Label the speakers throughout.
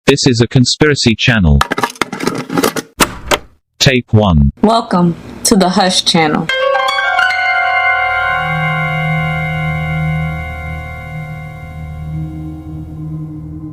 Speaker 1: This is a conspiracy channel. Tape 1.
Speaker 2: Welcome to the Hush channel.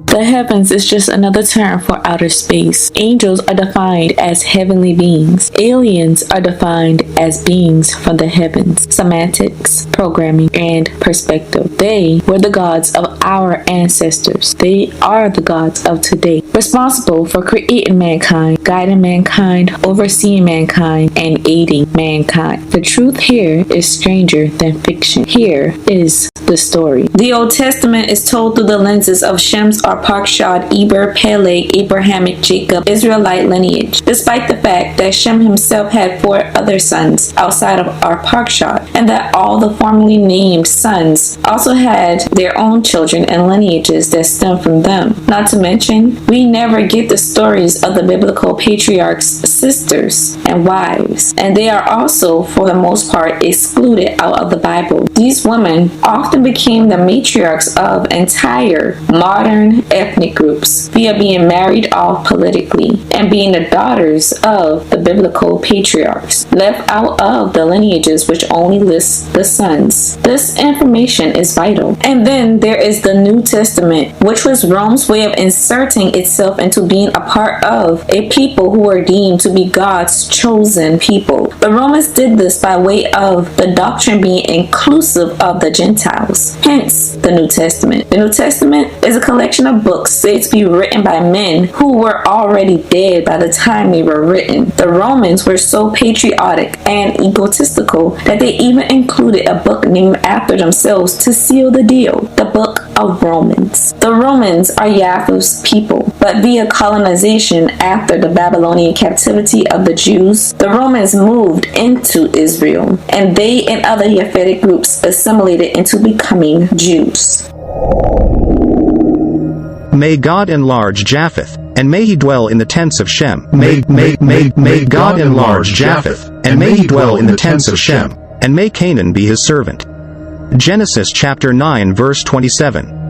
Speaker 2: The heavens is just another term for outer space. Angels are defined as heavenly beings. Aliens are defined as beings from the heavens. Semantics, programming, and perspective. They were the gods of our ancestors. They are the gods of today, responsible for creating mankind, guiding mankind, overseeing mankind, and aiding mankind. The truth here is stranger than fiction. Here is the story. The Old Testament is told through the lenses of Shem's Arpachshad, Eber, Peleg, Abrahamic, Jacob, Israelite lineage, despite the fact that Shem himself had 4 other sons outside of Arpachshad, and that all the formerly named sons also had their own children and lineages that stem from them. Not to mention, we never get the stories of the biblical patriarchs' sisters and wives, and they are also, for the most part, excluded out of the Bible. These women often became the matriarchs of entire modern ethnic groups via being married off politically and being the daughters of the biblical patriarchs, left out of the lineages which only lists the sons. This information is vital. And then there is the New Testament, which was Rome's way of inserting itself into being a part of a people who were deemed to be God's chosen people. The Romans did this by way of the doctrine being inclusive of the Gentiles. Hence, the New Testament. The New Testament is a collection of books said to be written by men who were already dead by the time they were written. The Romans were so patriotic and egotistical that they even included a book named after themselves to seal the deal, the Book of Romans. The Romans are Yafeth's people, but via colonization after the Babylonian captivity of the Jews, the Romans moved into Israel, and they and other Yaphetic groups assimilated into becoming Jews.
Speaker 3: May God enlarge Yafeth, and may he dwell in the tents of Shem. May God enlarge Yafeth, and may he dwell in the tents of Shem, and may Canaan be his servant. Genesis chapter 9 verse 27.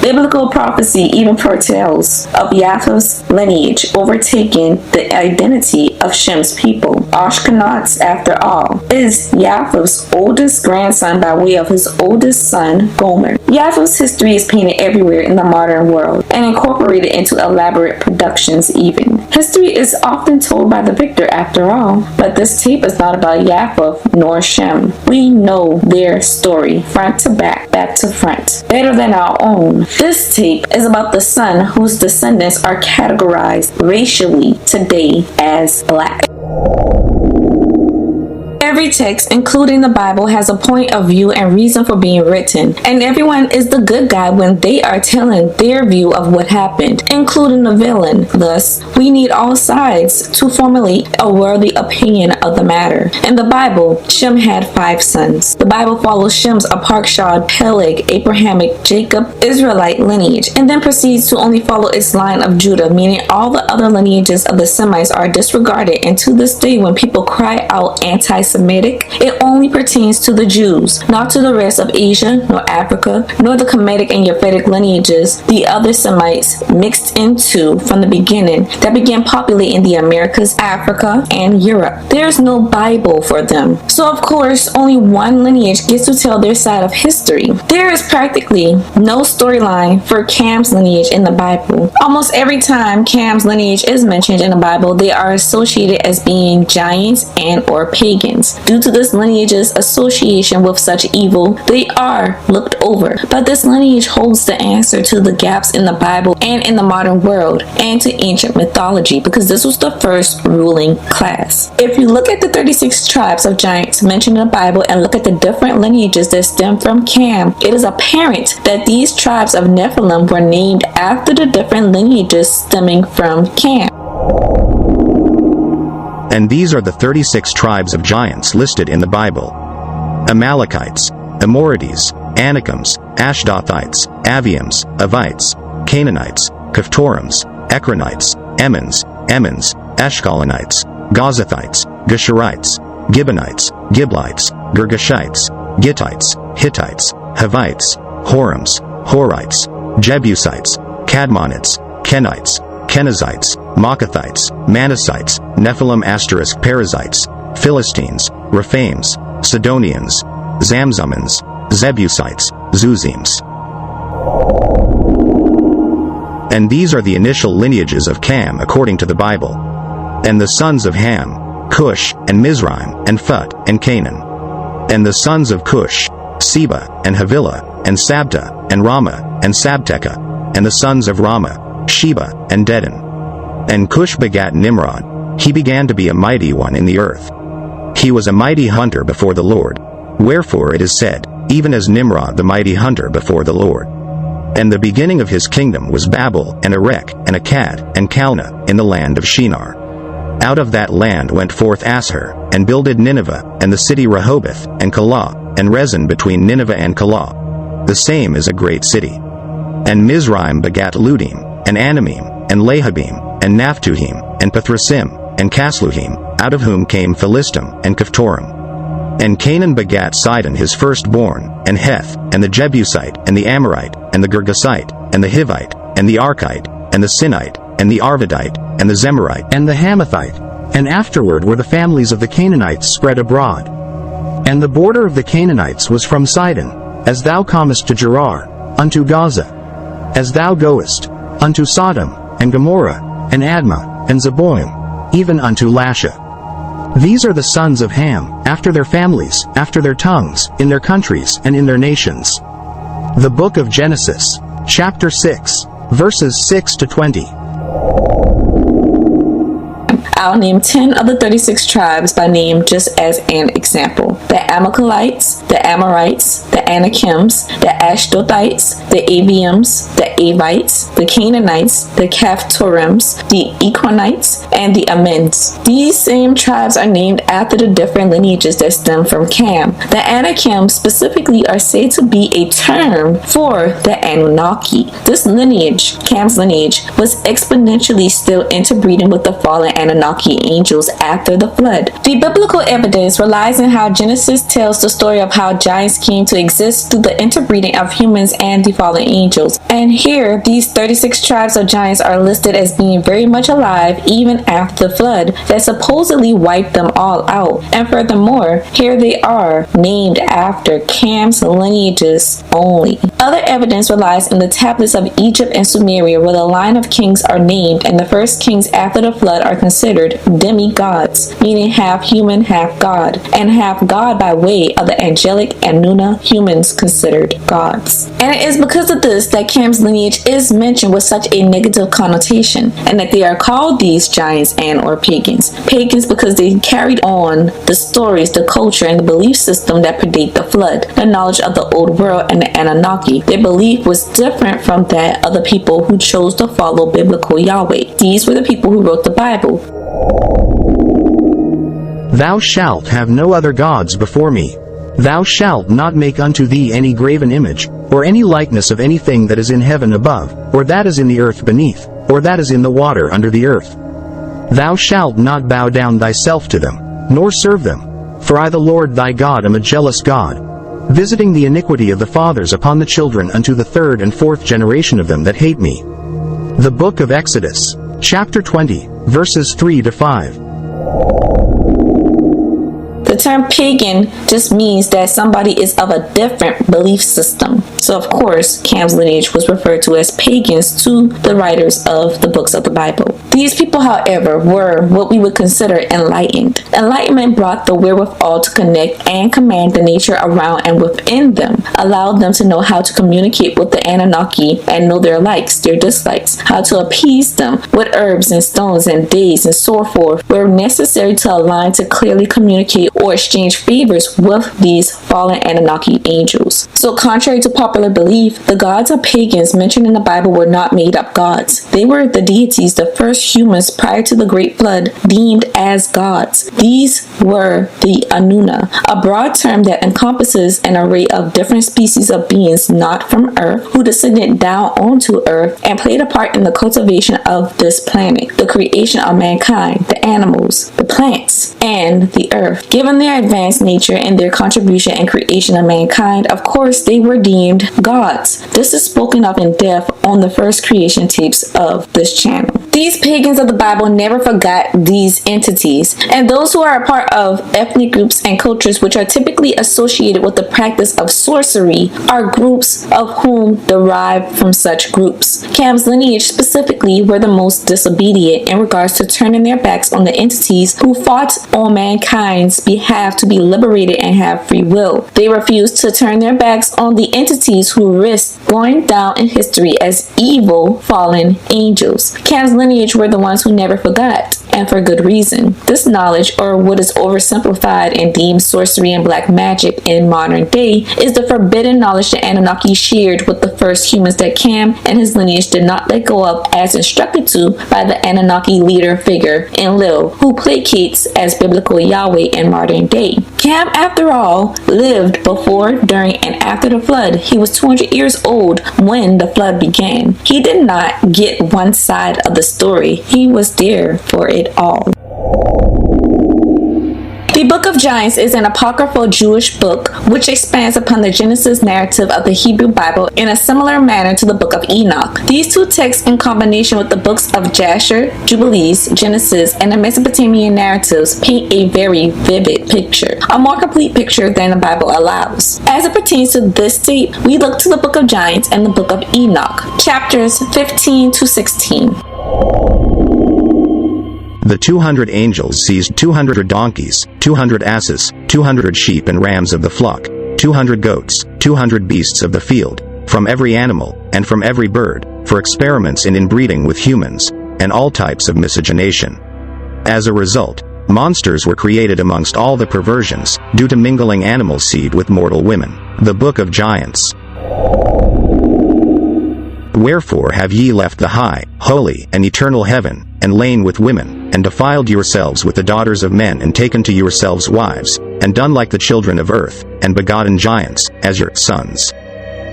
Speaker 2: Biblical prophecy even foretells of Yafeth's lineage overtaking the identity of Shem's people. Ashkenaz, after all, is Yafeth's oldest grandson by way of his oldest son, Gomer. Yafeth's history is painted everywhere in the modern world and incorporated into elaborate productions even. History is often told by the victor after all, but this tape is not about Yafeth nor Shem. We know their story, front to back, back to front, better than our own. This tape is about the son whose descendants are categorized racially today as black. Every text, including the Bible, has a point of view and reason for being written, and everyone is the good guy when they are telling their view of what happened, including the villain. Thus, we need all sides to formulate a worthy opinion of the matter. In the Bible, Shem had 5 sons. The Bible follows Shem's Arpachshad, Peleg, Abrahamic, Jacob, Israelite lineage, and then proceeds to only follow its line of Judah, meaning all the other lineages of the Semites are disregarded, and to this day when people cry out anti-Semitic, it only pertains to the Jews, not to the rest of Asia, nor Africa, nor the Kemetic and Yafetic lineages the other Semites mixed into from the beginning that began populating the Americas, Africa, and Europe. There's no Bible for them. So of course, only one lineage gets to tell their side of history. There is practically no storyline for Cam's lineage in the Bible. Almost every time Cam's lineage is mentioned in the Bible, they are associated as being giants and or pagans. Due to this lineage's association with such evil, they are looked over. But this lineage holds the answer to the gaps in the Bible and in the modern world and to ancient mythology, because this was the first ruling class. If you look at the 36 tribes of giants mentioned in the Bible and look at the different lineages that stem from Cam, it is apparent that these tribes of Nephilim were named after the different lineages stemming from Cam.
Speaker 3: And these are the 36 tribes of giants listed in the Bible: Amalekites, Amorites, Anakims, Ashdothites, Avians, Avites, Canaanites, Caphtorims, Ekronites, Emmons, Ashkelonites, Gazathites, Geshurites, Gibeonites, Giblites, Girgashites, Gittites, Hittites, Hivites, Horims, Horites, Jebusites, Cadmonites, Kenites, Kenizzites, Maacathites, Manassites, Nephilim * Perizzites, Philistines, Rephaims, Sidonians, Zamzumans, Zebusites, Zuzims. And these are the initial lineages of Cam according to the Bible. And the sons of Ham, Cush, and Mizraim, and Phut, and Canaan. And the sons of Cush, Seba, and Havilah, and Sabta, and Rama, and Sabteca. And the sons of Rama, Sheba, and Dedan. And Cush begat Nimrod. He began to be a mighty one in the earth. He was a mighty hunter before the Lord. Wherefore it is said, even as Nimrod the mighty hunter before the Lord. And the beginning of his kingdom was Babel, and Erech, and Akkad, and Calneh, in the land of Shinar. Out of that land went forth Asshur, and builded Nineveh, and the city Rehoboth, and Calah, and Rezin between Nineveh and Calah. The same is a great city. And Mizraim begat Ludim, and Anamim, and Lehabim, and Naphtuhim, and Pathrasim, and Casluhim, out of whom came Philistim, and Caphtorim. And Canaan begat Sidon his firstborn, and Heth, and the Jebusite, and the Amorite, and the Girgasite, and the Hivite, and the Archite, and the Sinite, and the Arvadite, and the Zemarite, and the Hamathite. And afterward were the families of the Canaanites spread abroad. And the border of the Canaanites was from Sidon, as thou comest to Gerar, unto Gaza, as thou goest, unto Sodom, and Gomorrah, and Admah, and Zeboim, even unto Lasha. These are the sons of Ham, after their families, after their tongues, in their countries, and in their nations. The Book of Genesis, chapter 6, verses 6 to 20.
Speaker 2: I'll name 10 of the 36 tribes by name just as an example. The Amalekites, the Amorites, the Anakims, the Ashdodites, the Avims, the Avites, the Canaanites, the Caphtorims, the Ekronites, and the Amins. These same tribes are named after the different lineages that stem from Cam. The Anakim specifically are said to be a term for the Anunnaki. This lineage, Cam's lineage, was exponentially still interbreeding with the fallen Anunnaki angels after the flood. The biblical evidence relies on how Genesis tells the story of how giants came to exist through the interbreeding of humans and the fallen angels. And here, these 36 tribes of giants are listed as being very much alive even after the flood that supposedly wiped them all out. And furthermore, here they are, named after Cam's lineages only. Other evidence relies on the tablets of Egypt and Sumeria, where the line of kings are named, and the first kings after the flood are considered demigods, meaning half human, half god, and half god by way of the angelic Anunna, humans considered gods. And it is because of this that Cam's lineage is mentioned with such a negative connotation, and that they are called these giants and or pagans. Pagans because they carried on the stories, the culture, and the belief system that predate the flood, the knowledge of the old world and the Anunnaki. Their belief was different from that of the people who chose to follow biblical Yahweh. These were the people who wrote the Bible.
Speaker 3: Thou shalt have no other gods before me. Thou shalt not make unto thee any graven image, or any likeness of anything that is in heaven above, or that is in the earth beneath, or that is in the water under the earth. Thou shalt not bow down thyself to them, nor serve them. For I the Lord thy God am a jealous God, visiting the iniquity of the fathers upon the children unto the third and fourth generation of them that hate me. The Book of Exodus, chapter 20, verses 3 to 5.
Speaker 2: The term pagan just means that somebody is of a different belief system. So of course, Cam's lineage was referred to as pagans to the writers of the books of the Bible. These people, however, were what we would consider enlightened. Enlightenment brought the wherewithal to connect and command the nature around and within them, allowed them to know how to communicate with the Anunnaki and know their likes, their dislikes, how to appease them with herbs and stones and days and so forth, were necessary to align to clearly communicate or exchange favors with these fallen Anunnaki angels. So contrary to popular belief, the gods of pagans mentioned in the Bible were not made up gods. They were the deities, the first humans prior to the Great Flood deemed as gods. These were the Anunna, a broad term that encompasses an array of different species of beings not from Earth who descended down onto Earth and played a part in the cultivation of this planet, the creation of mankind, the animals, the plants, and the earth, giving Given their advanced nature and their contribution and creation of mankind, of course they were deemed gods. This is spoken of in depth on the first creation tapes of this channel. These pagans of the Bible never forgot these entities, and those who are a part of ethnic groups and cultures which are typically associated with the practice of sorcery are groups of whom derive from such groups. Cam's lineage specifically were the most disobedient in regards to turning their backs on the entities who fought on mankind's behalf to be liberated and have free will. They refused to turn their backs on the entities who risked going down in history as evil fallen angels. Cam's lineage were the ones who never forgot, and for good reason. This knowledge, or what is oversimplified and deemed sorcery and black magic in modern day, is the forbidden knowledge the Anunnaki shared with the first humans that Cam and his lineage did not let go of as instructed to by the Anunnaki leader figure Enlil, who placates as biblical Yahweh in modern day. Cam, after all, lived before, during, and after the flood. He was 200 years old when the flood began. He did not get one side of the story. He was there for it all. The Book of Giants is an apocryphal Jewish book which expands upon the Genesis narrative of the Hebrew Bible in a similar manner to the Book of Enoch. These two texts, in combination with the books of Jasher, Jubilees, Genesis, and the Mesopotamian narratives, paint a very vivid picture, a more complete picture than the Bible allows. As it pertains to this tape, we look to the Book of Giants and the Book of Enoch, chapters 15 to 16.
Speaker 3: The 200 angels seized 200 donkeys, 200 asses, 200 sheep and rams of the flock, 200 goats, 200 beasts of the field, from every animal, and from every bird, for experiments in inbreeding with humans, and all types of miscegenation. As a result, monsters were created amongst all the perversions, due to mingling animal seed with mortal women. The Book of Giants. Wherefore have ye left the high, holy, and eternal heaven, and lain with women, and defiled yourselves with the daughters of men, and taken to yourselves wives, and done like the children of earth, and begotten giants, as your sons.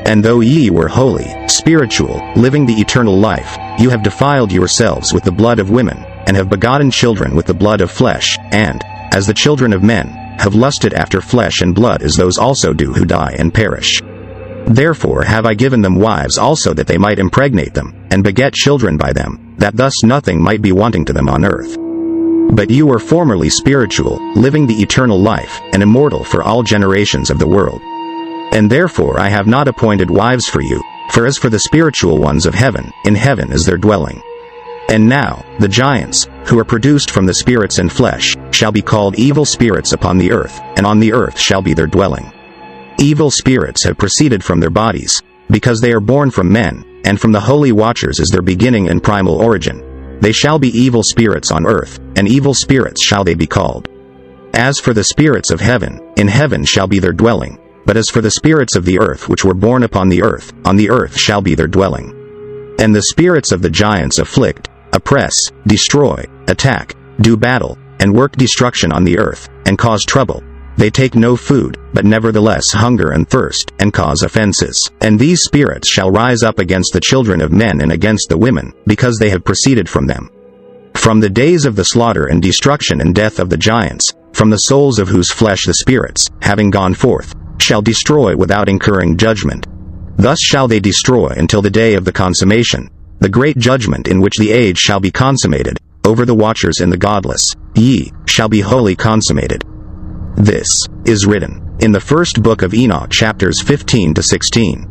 Speaker 3: And though ye were holy, spiritual, living the eternal life, you have defiled yourselves with the blood of women, and have begotten children with the blood of flesh, and, as the children of men, have lusted after flesh and blood as those also do who die and perish. Therefore have I given them wives also that they might impregnate them, and beget children by them, that thus nothing might be wanting to them on earth. But you were formerly spiritual, living the eternal life, and immortal for all generations of the world. And therefore I have not appointed wives for you, for as for the spiritual ones of heaven, in heaven is their dwelling. And now, the giants, who are produced from the spirits and flesh, shall be called evil spirits upon the earth, and on the earth shall be their dwelling. Evil spirits have proceeded from their bodies, because they are born from men, and from the holy watchers is their beginning and primal origin. They shall be evil spirits on earth, and evil spirits shall they be called. As for the spirits of heaven, in heaven shall be their dwelling, but as for the spirits of the earth which were born upon the earth shall be their dwelling. And the spirits of the giants afflict, oppress, destroy, attack, do battle, and work destruction on the earth, and cause trouble. They take no food, but nevertheless hunger and thirst, and cause offenses. And these spirits shall rise up against the children of men and against the women, because they have proceeded from them. From the days of the slaughter and destruction and death of the giants, from the souls of whose flesh the spirits, having gone forth, shall destroy without incurring judgment. Thus shall they destroy until the day of the consummation, the great judgment in which the age shall be consummated, over the watchers and the godless. Ye shall be wholly consummated. This is written in the first book of Enoch, chapters 15 to 16.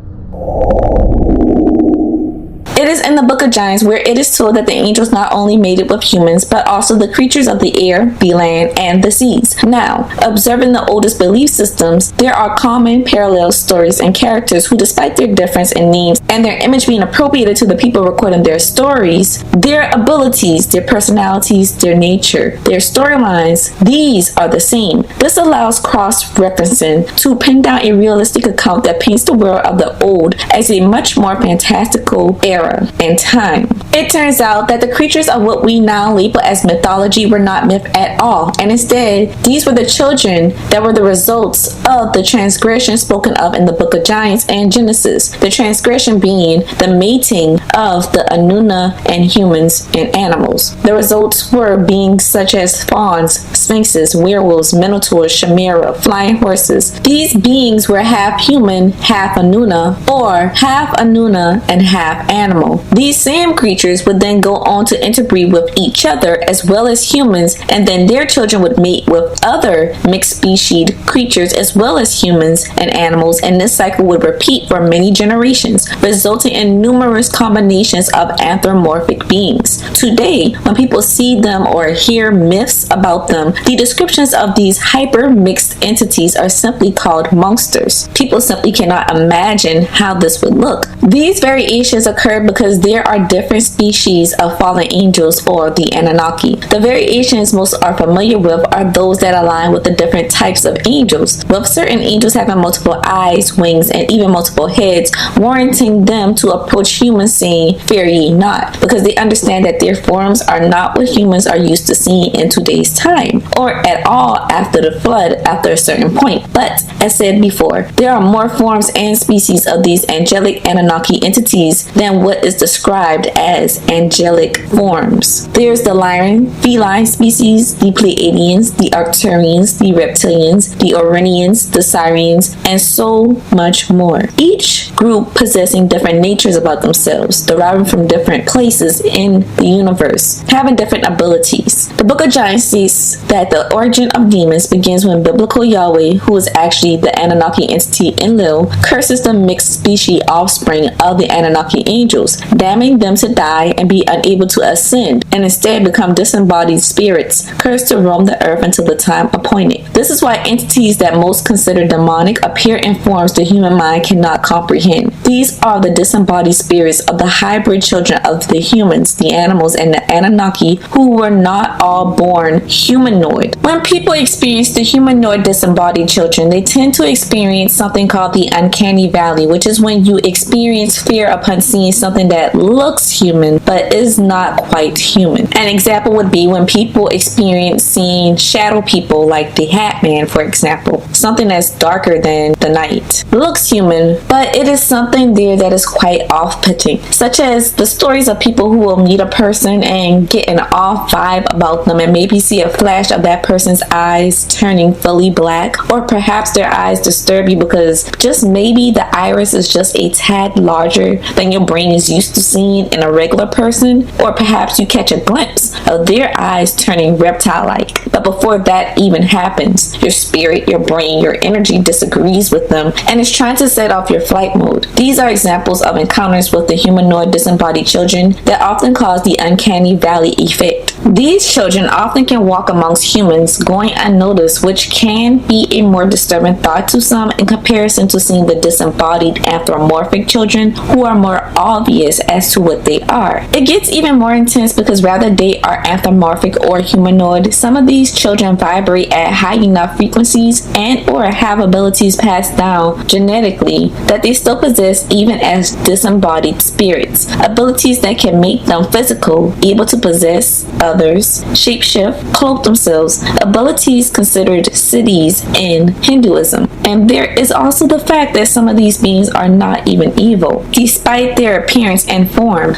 Speaker 2: It is in the Book of Giants where it is told that the angels not only mated with humans, but also the creatures of the air, the land, and the seas. Now, observing the oldest belief systems, there are common parallel stories and characters who, despite their difference in names and their image being appropriated to the people recording their stories, their abilities, their personalities, their nature, their storylines, these are the same. This allows cross-referencing to pin down a realistic account that paints the world of the old as a much more fantastical era. era and time. It turns out that the creatures of what we now label as mythology were not myth at all, and instead, these were the children that were the results of the transgression spoken of in the Book of Giants and Genesis. The transgression being the mating of the Anunnaki and humans and animals. The results were beings such as fauns, sphinxes, werewolves, minotaurs, chimera, flying horses. These beings were half human, half Anunnaki, or half Anunnaki and half animal. These same creatures would then go on to interbreed with each other as well as humans, and then their children would mate with other mixed species creatures as well as humans and animals, and this cycle would repeat for many generations, resulting in numerous combinations of anthropomorphic beings. Today, when people see them or hear myths about them, the descriptions of these hyper mixed entities are simply called monsters. People simply cannot imagine how this would look. These variations occur because there are different species of fallen angels, or the Anunnaki. The variations most are familiar with are those that align with the different types of angels, with certain angels having multiple eyes, wings, and even multiple heads, warranting them to approach humans saying, "Fear ye not," because they understand that their forms are not what humans are used to seeing in today's time, or at all after the flood after a certain point. But, as said before, there are more forms and species of these angelic Anunnaki entities than what is described as angelic forms. There's the lion, feline species, the Pleiadians, the Arcturians, the Reptilians, the Orinians, the Sirians, and so much more. Each group possessing different natures about themselves, deriving from different places in the universe, having different abilities. The Book of Giants states that the origin of demons begins when biblical Yahweh, who is actually the Anunnaki entity Enlil, curses the mixed species offspring of the Anunnaki angels, damning them to die and be unable to ascend, and instead become disembodied spirits, cursed to roam the earth until the time appointed. This is why entities that most consider demonic appear in forms the human mind cannot comprehend. These are the disembodied spirits of the hybrid children of the humans, the animals, and the Anunnaki, who were not all born humanoid. When people experience the humanoid disembodied children, they tend to experience something called the uncanny valley, which is when you experience fear upon seeing something that looks human but is not quite human. An example would be when people experience seeing shadow people, like the Hat Man, for example. Something that's darker than the night. Looks human, but it is something there that is quite off-putting, such as the stories of people who will meet a person and get an off vibe about them and maybe see a flash of that person's eyes turning fully black, or perhaps their eyes disturb you because just maybe the iris is just a tad larger than your brain is used to seeing in a regular person, or perhaps you catch a glimpse of their eyes turning reptile-like. But before that even happens, your spirit, your brain, your energy disagrees with them and is trying to set off your flight mode. These are examples of encounters with the humanoid disembodied children that often cause the uncanny valley effect. These children often can walk amongst humans going unnoticed, which can be a more disturbing thought to some in comparison to seeing the disembodied anthropomorphic children who are more obvious as to what they are. It gets even more intense because rather they are anthropomorphic or humanoid, some of these children vibrate at high enough frequencies and or have abilities passed down genetically that they still possess even as disembodied spirits. Abilities that can make them physical, able to possess others, shapeshift, cloak themselves, abilities considered siddhis in Hinduism. And there is also the fact that some of these beings are not even evil, despite their appearance and form.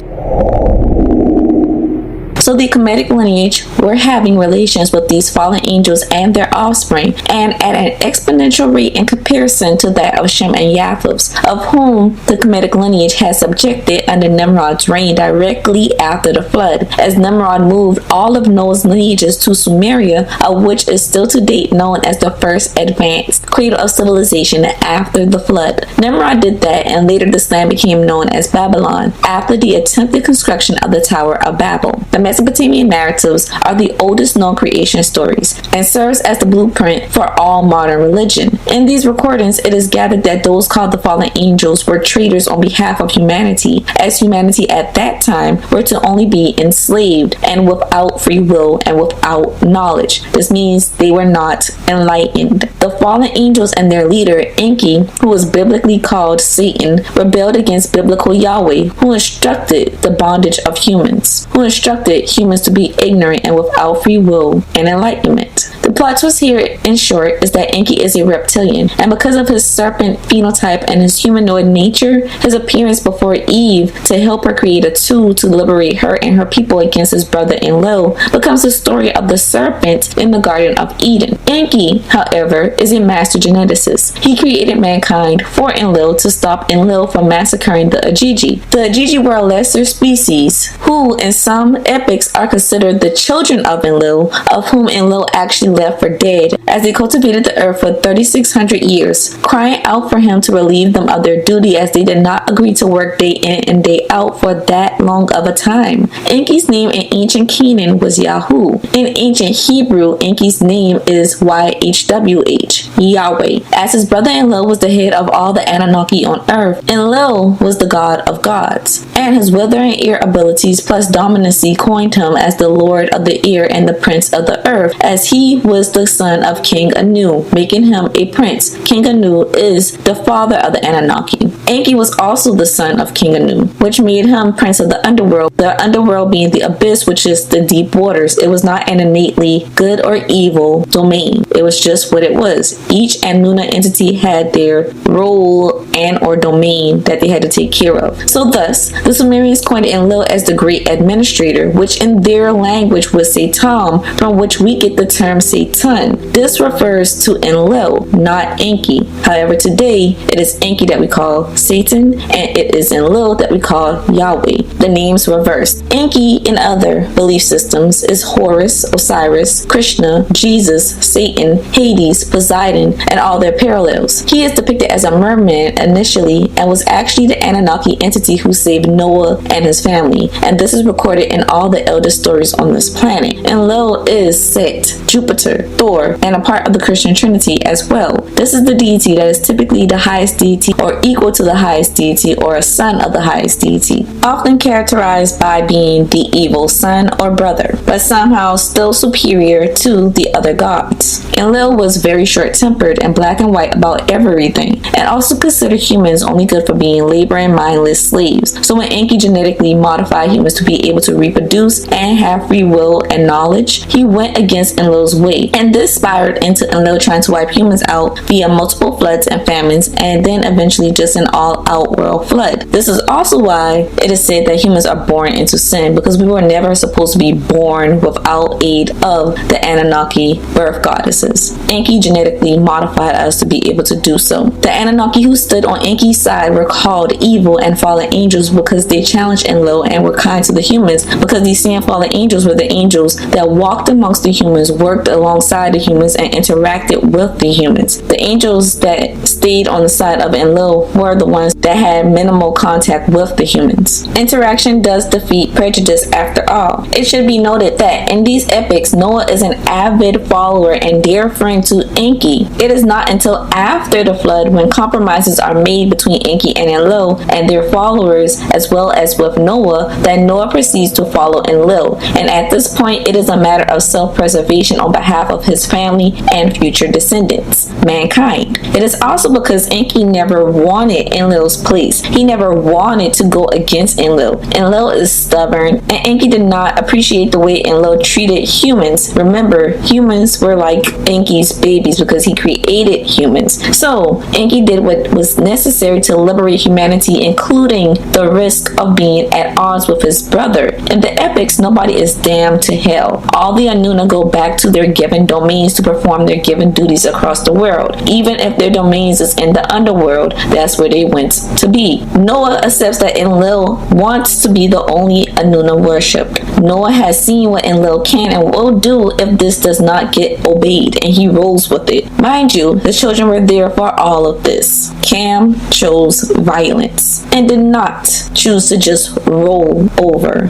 Speaker 2: So the Kemetic lineage were having relations with these fallen angels and their offspring, and at an exponential rate in comparison to that of Shem and Yafeth, of whom the Kemetic lineage had subjected under Nimrod's reign directly after the flood, as Nimrod moved all of Noah's lineages to Sumeria, of which is still to date known as the first advanced cradle of civilization after the flood. Nimrod did that, and later this land became known as Babylon, after the attempted construction of the Tower of Babel. The Mesopotamian narratives are the oldest known creation stories and serves as the blueprint for all modern religion. In these recordings, it is gathered that those called the fallen angels were traitors on behalf of humanity, as humanity at that time were to only be enslaved and without free will and without knowledge. This means they were not enlightened. The fallen angels and their leader, Enki, who was biblically called Satan, rebelled against biblical Yahweh, who instructed the bondage of humans, who instructed humans to be ignorant and without free will and enlightenment. The plot twist here, in short, is that Enki is a reptilian, and because of his serpent phenotype and his humanoid nature, his appearance before Eve to help her create a tool to liberate her and her people against his brother Enlil becomes the story of the serpent in the Garden of Eden. Enki, however, is a master geneticist. He created mankind for Enlil to stop Enlil from massacring the Ajiji. The Ajiji were a lesser species who, in some epics, are considered the children of Enlil, of whom Enlil actually left for dead, as they cultivated the earth for 3,600 years, crying out for him to relieve them of their duty as they did not agree to work day in and day out for that long of a time. Enki's name in ancient Canaan was Yahu. In ancient Hebrew, Enki's name is YHWH, Yahweh. As his brother Enlil was the head of all the Anunnaki on earth, Enlil was the god of gods, and his withering ear abilities plus dominancy coined him as the lord of the ear and the prince of the earth, as he was the son of King Anu, making him a prince. King Anu is the father of the Anunnaki. Enki was also the son of King Anu, which made him prince of the underworld being the abyss, which is the deep waters. It was not an innately good or evil domain. It was just what it was. Each Anuna entity had their role and or domain that they had to take care of. So thus, the Sumerians coined Enlil as the great administrator, which in their language was Satan, from which we get the term Satan. This refers to Enlil, not Enki. However, today it is Enki that we call Satan, and it is Enlil that we call Yahweh. The names reversed. Enki in other belief systems is Horus, Osiris, Krishna, Jesus, Satan, Hades, Poseidon, and all their parallels. He is depicted as a merman initially and was actually the Anunnaki entity who saved Noah and his family, and this is recorded in all the elder stories on this planet. Enlil is Set, Jupiter, Thor, and a part of the Christian Trinity as well. This is the deity that is typically the highest deity or equal to the highest deity or a son of the highest deity, often characterized by being the evil son or brother, but somehow still superior to the other gods. Enlil was very short-tempered and black and white about everything, and also considered humans only good for being laboring mindless slaves. So when Enki genetically modified humans to be able to reproduce and have free will and knowledge, he went against Enlil's way, and this spiraled into Enlil trying to wipe humans out via multiple floods and famines, and then eventually just an all-out world flood. This is also why it is said that humans are born into sin, because we were never supposed to be born without aid of the Anunnaki birth goddesses. Enki genetically modified us to be able to do so. The Anunnaki who stood on Enki's side were called evil and fallen angels because they challenged Enlil and were kind to the humans, because these same fallen angels were the angels that walked amongst the humans, worked alongside the humans, and interacted with the humans. The angels that stayed on the side of Enlil were the ones that had minimal contact with the humans. Interaction does defeat prejudice after all. It should be noted that in these epics, Noah is an avid follower and dear friend to Enki. It is not until after the flood, when compromises are made between Enki and Enlil and their followers, as well as with Noah, that Noah proceeds to follow Enlil. And at this point, it is a matter of self-preservation on behalf of his family and future descendants, mankind. It is also because Enki never wanted Enlil's place. He never wanted to go against Enlil. Enlil is stubborn, and Enki did not appreciate the way Enlil treated humans. Remember, humans were like Enki's babies because he created humans. So Enki did what was necessary to liberate humanity, including the risk of being at odds with his brother. In the epics, nobody is damned to hell. All the Anuna go back to their given domains to perform their given duties across the world. Even if their domains is in the underworld, that's where they went to be. Noah accepts that Enlil wants to be the only Anuna worshipped. Noah has seen what Enlil can and will do if this does not get obeyed, and he rolls with it. Mind you, his children were there for all of this. Cam chose violence and did not choose to just roll over.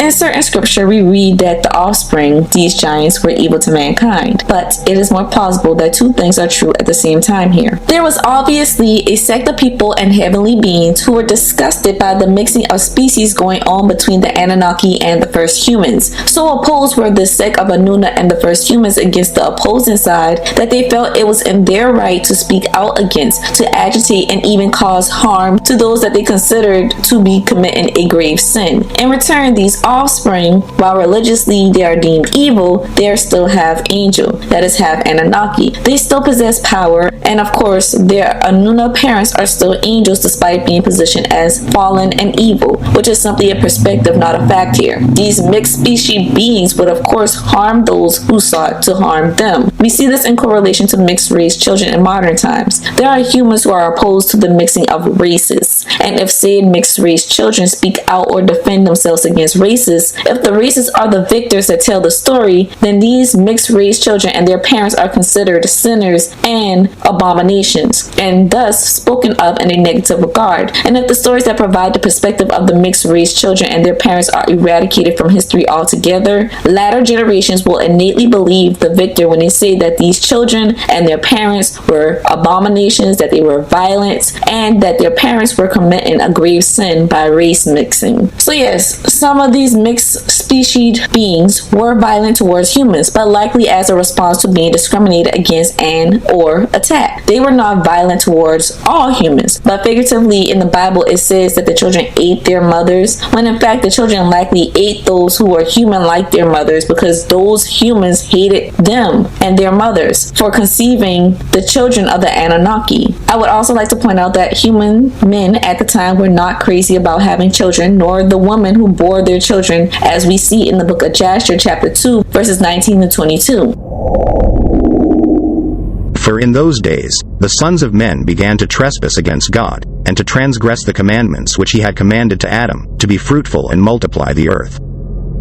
Speaker 2: In certain scripture, we read that the offspring, these giants, were evil to mankind, but it is more plausible that two things are true at the same time here. There was obviously a sect of people and heavenly beings who were disgusted by the mixing of species going on between the Anunnaki and the first humans. So opposed were the sect of Anunnaki and the first humans against the opposing side that they felt it was in their right to speak out against, to agitate and even cause harm to those that they considered to be committing a grave sin. In return, these offspring, while religiously they are deemed evil, they are still half angel, that is half Anunnaki. They still possess power, and of course their Anunnaki parents are still angels despite being positioned as fallen and evil, which is simply a perspective, not a fact here. These mixed species beings would of course harm those who sought to harm them. We see this in correlation to mixed race children in modern times. There are humans who are opposed to the mixing of races, and if said mixed race children speak out or defend themselves against races, if the races are the victors that tell the story, then these mixed race children and their parents are considered sinners and abominations, and thus spoken of in a negative regard. And if the stories that provide the perspective of the mixed race children and their parents are eradicated from history altogether, latter generations will innately believe the victor when they say that these children and their parents were abominations, that they were violent, and that their parents were committing a grave sin by race mixing. So yes, some of these mixed species beings were violent towards humans, but likely as a response to being discriminated against and or attacked. They were not violent towards all humans, but figuratively in the Bible it says that the children ate their mothers, when in fact the children likely ate those who were human like their mothers, because those humans hated them and their mothers for conceiving the children of the Anunnaki. I would also like to point out that human men at the time were not crazy about having children, nor the women who bore their children, as we see in the book of Jasher chapter 2 verses 19 to 22.
Speaker 3: For in those days, the sons of men began to trespass against God, and to transgress the commandments which he had commanded to Adam, to be fruitful and multiply the earth.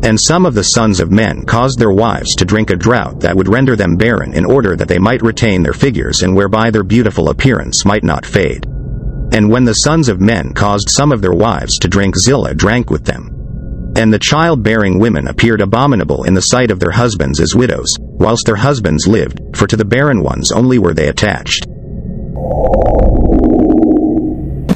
Speaker 3: And some of the sons of men caused their wives to drink a draught that would render them barren, in order that they might retain their figures, and whereby their beautiful appearance might not fade. And when the sons of men caused some of their wives to drink, Zillah drank with them. And the childbearing women appeared abominable in the sight of their husbands as widows, whilst their husbands lived, for to the barren ones only were they attached.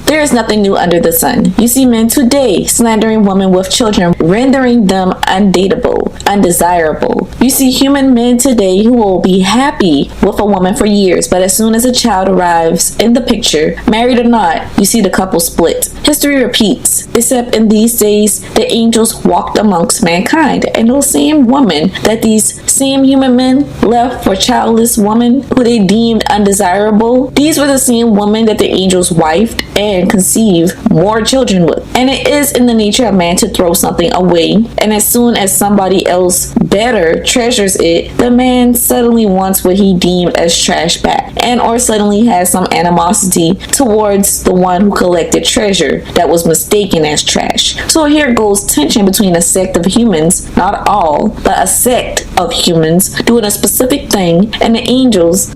Speaker 2: There is nothing new under the sun. You see men today slandering women with children, rendering them undateable, undesirable. You see human men today who will be happy with a woman for years, but as soon as a child arrives in the picture, married or not, you see the couple split. History repeats, except in these days the angels walked amongst mankind, and those same women that these same human men left for childless women who they deemed undesirable, these were the same women that the angels wifed and conceive more children with. And it is in the nature of man to throw something away, and as soon as somebody else better treasures it, the man suddenly wants what he deemed as trash back, and or suddenly has some animosity towards the one who collected treasure that was mistaken as trash. So here goes tension between a sect of humans, not all, but a sect of humans doing a specific thing, and the angels.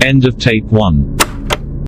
Speaker 1: End of tape 1.